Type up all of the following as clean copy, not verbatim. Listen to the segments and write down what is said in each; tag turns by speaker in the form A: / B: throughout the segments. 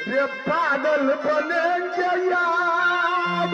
A: रे पागल बनेंगे यार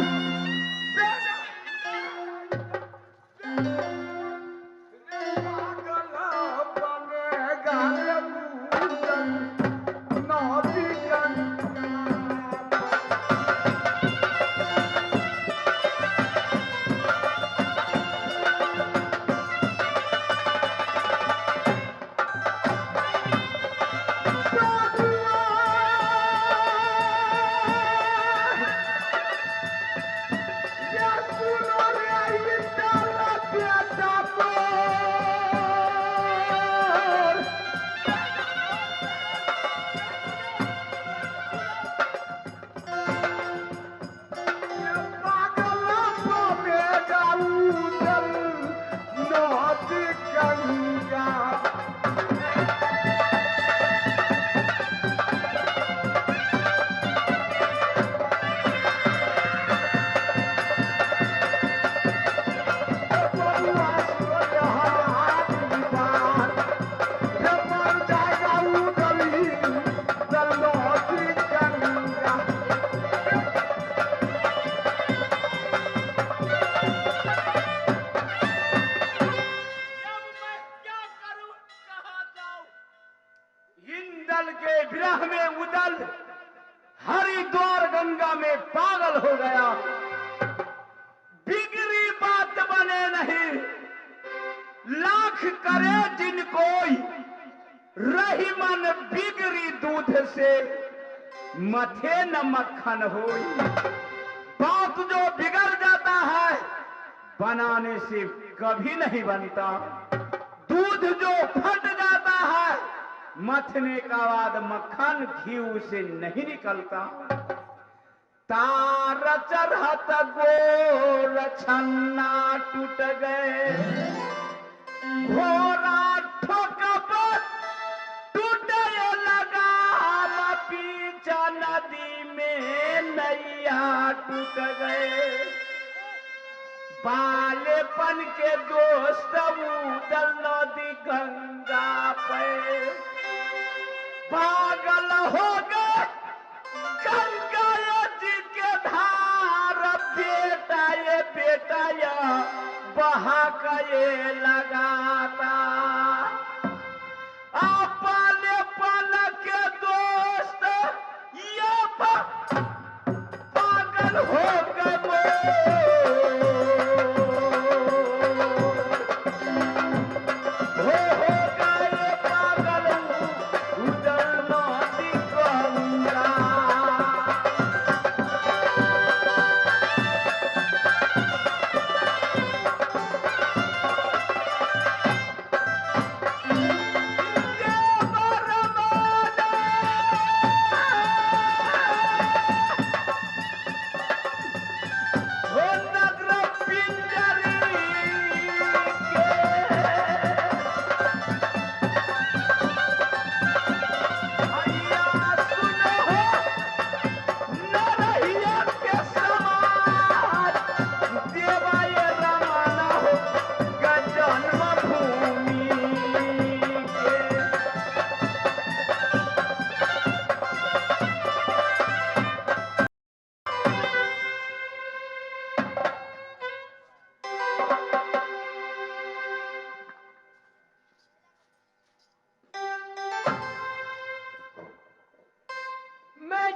A: हरिद्वार गंगा में पागल हो गया। बिगड़ी बात बने नहीं, लाख करे जिन कोई, रही मन बिगड़ी दूध से मथे न मक्खन होई। बात जो बिगड़ जाता है बनाने से कभी नहीं बनता, दूध जो फट जाता है मथने का बाद मक्खन घी से नहीं निकलता। तार चढ़त गोर छन्ना टूट गए, घोड़ा ठोकब टूटे लगा, पीछा नदी में नैया टूट गए। बालेपन के दोस्त उदल नदी गंगा पे पागल हो गए गंगा जी के धार। बेटा या बहा के लगाता, अपने पल के दोस्त ये पागल हो गए।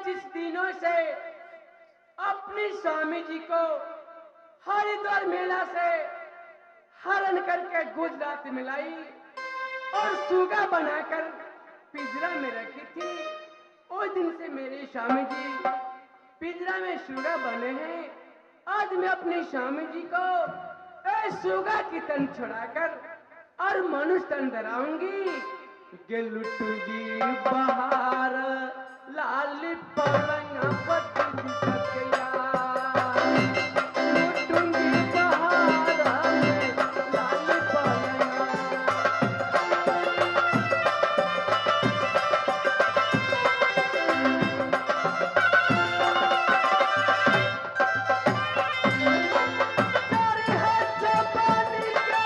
B: जिस दिनों से अपनी स्वामी जी को हरिद्वार मेला से हरण करके गुजरात में लाई और सुगा बनाकर पिंजरा में रखी थी, उस दिन से मेरे स्वामी जी पिंजरा में सुगा बने हैं। आज मैं अपने स्वामी जी को सुगा की तन छुड़ाकर और मनुष्य तन डराऊंगी। के लुटूंगी बाहर लाल पलंग पति सकया, लुटूंगी बाहर लाल पलंग। चारे हाथ पानी के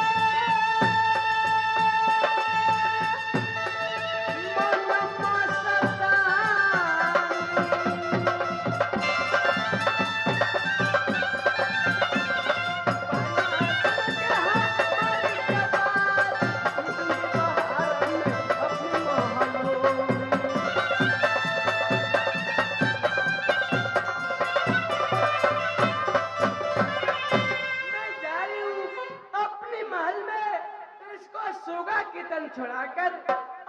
B: सुगा की तन छुड़ाकर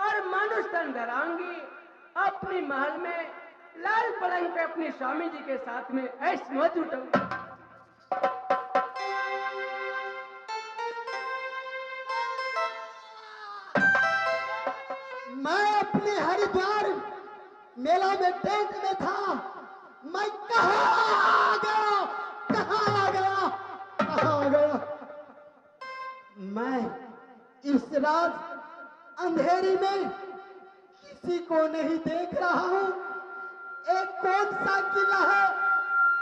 B: और मनुष्य तन धराऊंगी। अपनी महल में लाल पलंग पे अपनी स्वामी जी के साथ में ऐश मौज लूटूंगी।
C: मैं अपने हरिद्वार मेला में टेंट में था, मैं कहाँ आ गया, कहाँ आ गया, कहाँ आ गया। मैं इस रात अंधेरी में किसी को नहीं देख रहा हूँ। एक कौन सा किला है,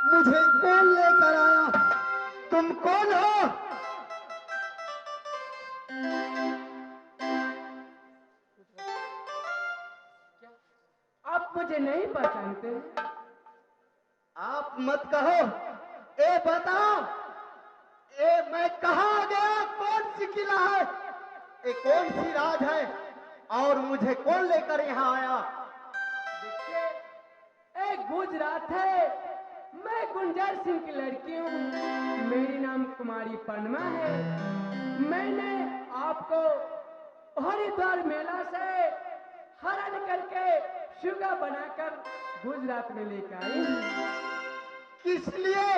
C: मुझे कौन लेकर आया, तुम कौन हो?
B: आप मुझे नहीं पहचानते?
C: आप मत कहो, ए बताओ, ए मैं कहाँ गया, कौन सी किला है, ए कौन सी राज है, और मुझे कौन लेकर यहाँ आया?
B: देखिए, एक गुजरात है, मैं गुंजर सिंह की लड़की हूँ, मेरी नाम कुमारी पन्मा है। मैंने आपको हरिद्वार मेला से हरण करके शुगा बनाकर गुजरात में लेकर आई हूँ।
C: किस लिए?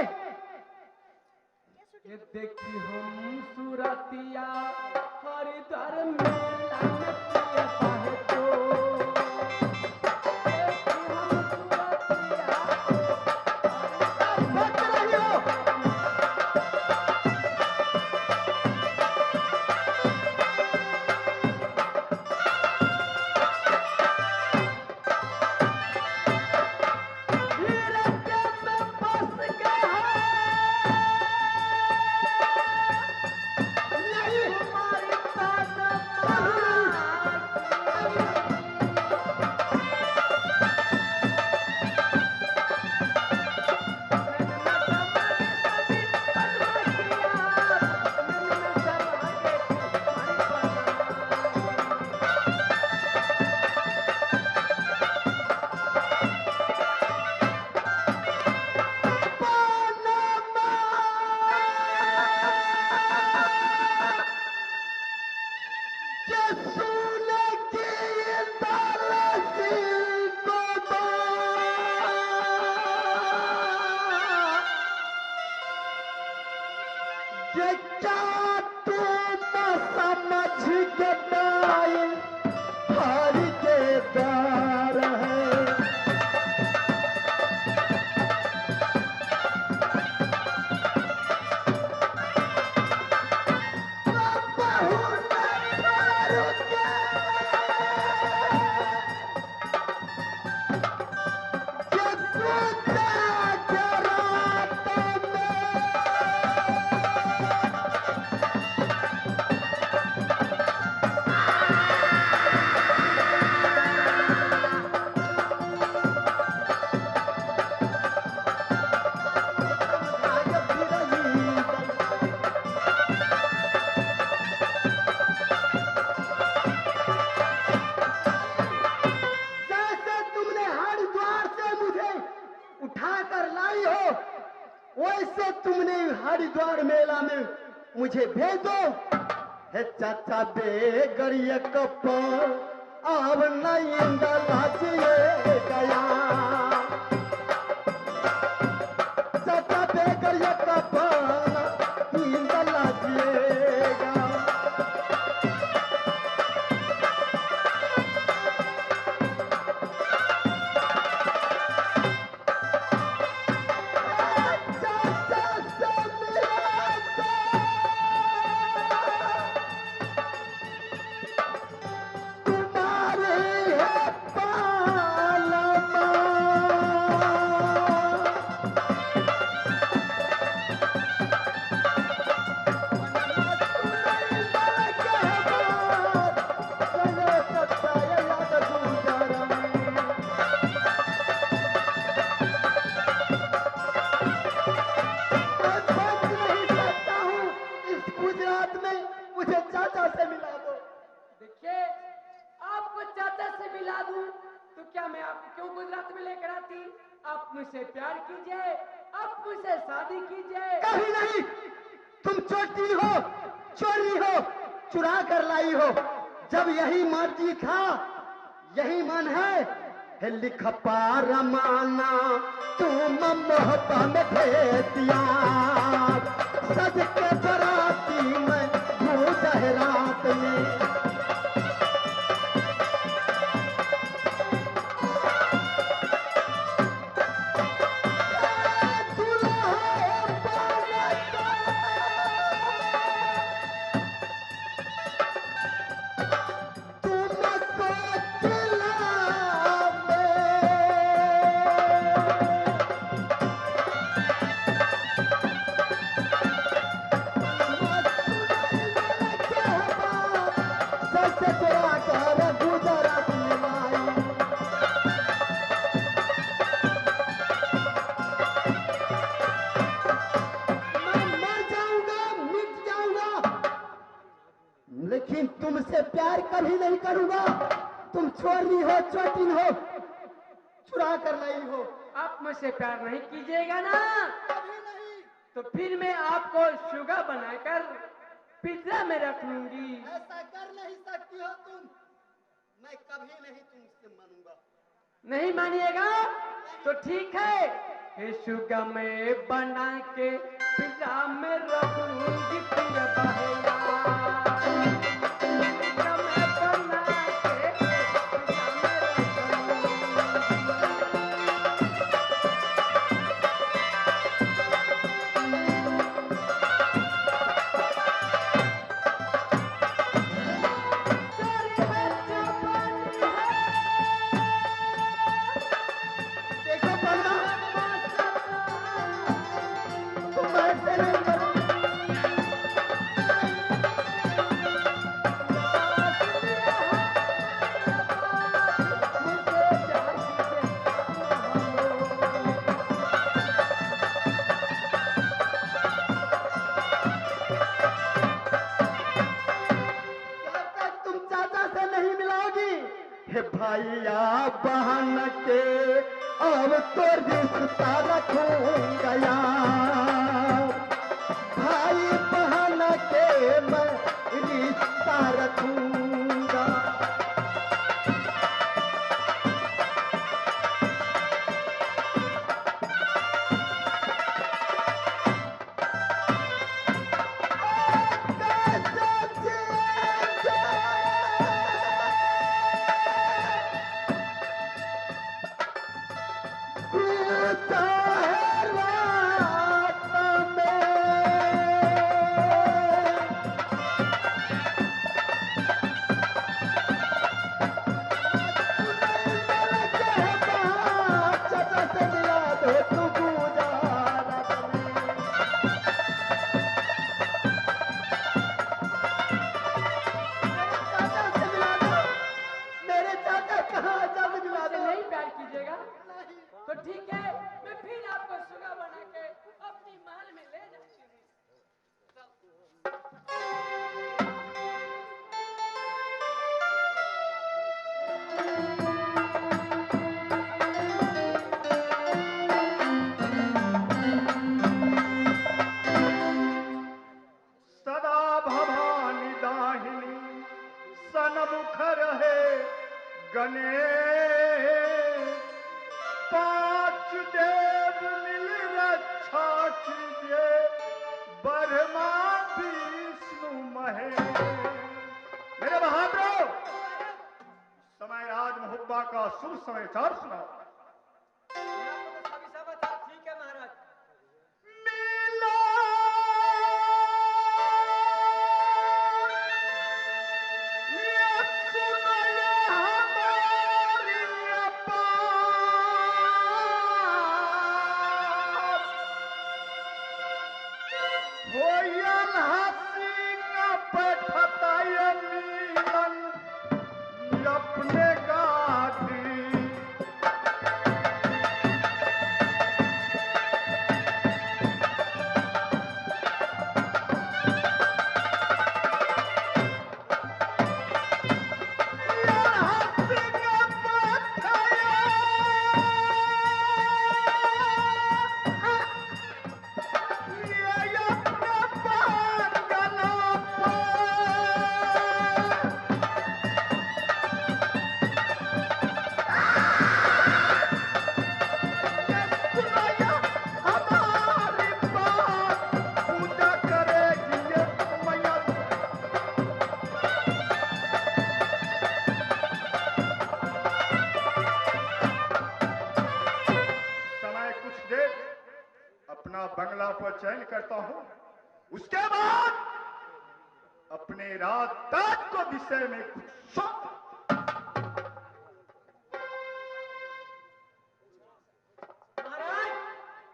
B: ये देखी हम सूरतिया हरिद्वार मेला में पिया पाहे तो। देखी हम सूरतिया
C: बच रही हो? वैसे तुमने हरिद्वार मेला में मुझे भेज दो। हे चाचा बेगरिया कप्पा अब नहीं लाजिए गया, चाचा बेगरिया कप्पा लाजिएगा।
B: आप मुझसे प्यार कीजिए, आप मुझसे शादी कीजिए।
C: कहीं नहीं, तुम चोटी हो, चोरी हो, चुरा कर लाई हो। जब यही मर्जी था, यही मन है लिख पार माना तुम मोहब्बत में भेदिया। सज के बराती में भूज रात में लेकिन तुमसे प्यार कभी नहीं करूंगा। तुम छोरी हो, चोटिन हो, चुरा कर लाई हो।
B: आप मुझसे प्यार नहीं कीजिएगा ना,
C: कभी नहीं।
B: तो फिर मैं आपको शुगा बनाकर पिज्जा में रख लूंगी।
C: ऐसा कर नहीं सकती हो तुम। मैं कभी नहीं तुमसे मानूंगा।
B: नहीं मानिएगा तो ठीक है, ये शुगा में बना के पिज्जा में रख लूंगी। फिर बहेगा
C: भैया बहन के अब तो रिश्ता रखूंगा यार। भाई बहन के मैं रिश्ता रखूंगा।
B: तो ठीक है, मैं फिर आपको शुगर बना के अपनी महल में ले जाती हूँ।
A: सदा भवानी दाहिनी सनमुख रहे गणेश। पांच देव मिल रक्षा कीजिए ब्रह्मा विष्णु महेश। मेरे बहादुरों, समय राज महुब्बा का शुभ समाचार सुनाओ।
B: ठीक है महाराज।
A: अपने गाती बंगला पर चयन करता हूं, उसके बाद अपने राज को विषय में कुछ सोच।
B: महाराज,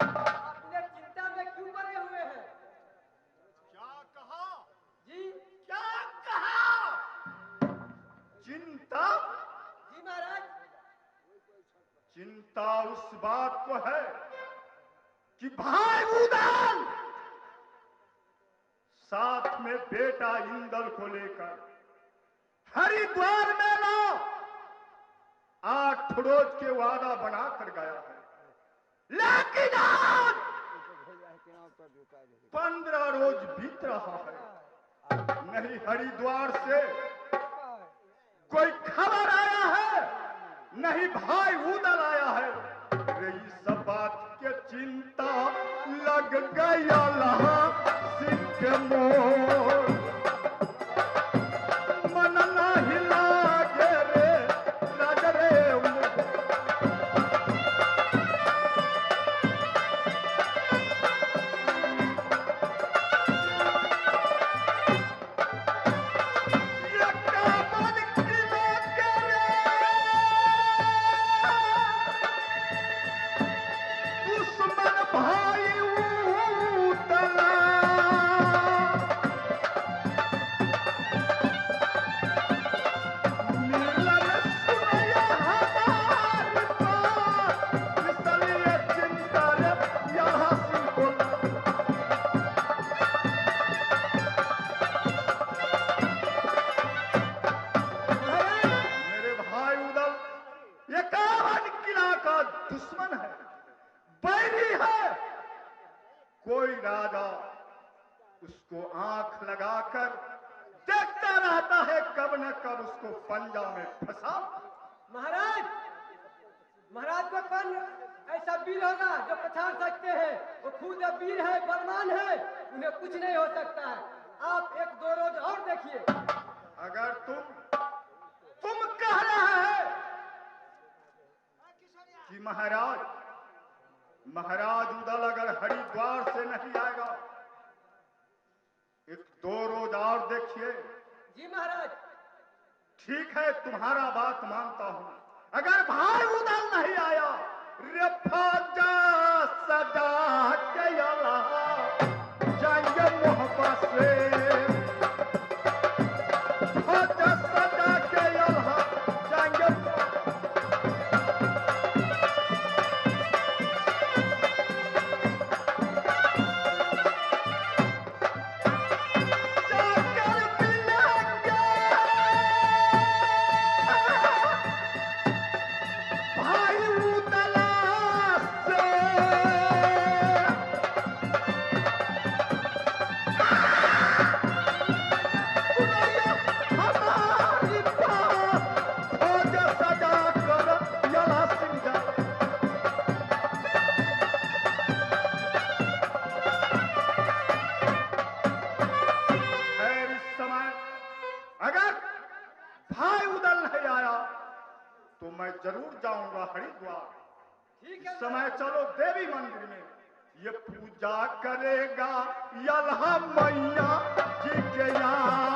B: अपने चिंता में क्यों पड़े हुए हैं?
A: क्या कहा?
B: जी
A: क्या कहा? चिंता?
B: जी महाराज।
A: चिंता उस बात को है कि भाई उदल साथ में बेटा इंदल को लेकर हरिद्वार में ला 8 रोज के वादा बनाकर गया है, लेकिन आज 15 रोज बीत रहा है, नहीं हरिद्वार से कोई खबर आया है, नहीं भाई उदल आया है। अरे इस सब बात के चिंता लग गया लहा सिंह के मोर, मन नहीं लागे रे राज रे ये कामन किला के दुश्मन भाई उतला, मिलन सुनया हमारी बात, इसलिए चिंता रे यहाँ सिंह को। मेरे भाई उदल ये कावन किला का दुश्मन है, बैरी है। कोई राजा उसको आंख लगाकर देखता रहता है, कब न कब उसको पंजा में फंसा।
B: महाराज, महाराज को कौन ऐसा वीर होगा जो पछाड़ सकते हैं? वो खुद वीर है, बलवान है, उन्हें कुछ नहीं हो सकता है। आप 1-2 रोज और देखिए।
A: अगर तुम कह रहे हैं कि महाराज उदल अगर हरिद्वार से नहीं आएगा, 1-2 रोज और देखिए।
B: जी महाराज।
A: ठीक है, तुम्हारा बात मानता हूं। अगर भाई उदल नहीं आया, रे फौजा सजा के अल्लाह जाएंगे मोहब्बत से, फौजा सजा के अल्लाह जाएंगे। जाकर मिलेंगे भाई उदला से, सुनैया हमारी बात, फौजा सजा कर यला सिंह जा। खैर, इस समय अगर भाई उदल नहीं आया तो मैं जरूर जाऊंगा हरिद्वार।
B: ठीक
A: इस
B: है
A: समय चलो देवी मंदिर में, ये पूजा करेगा यल्हा मैया जी के यहाँ।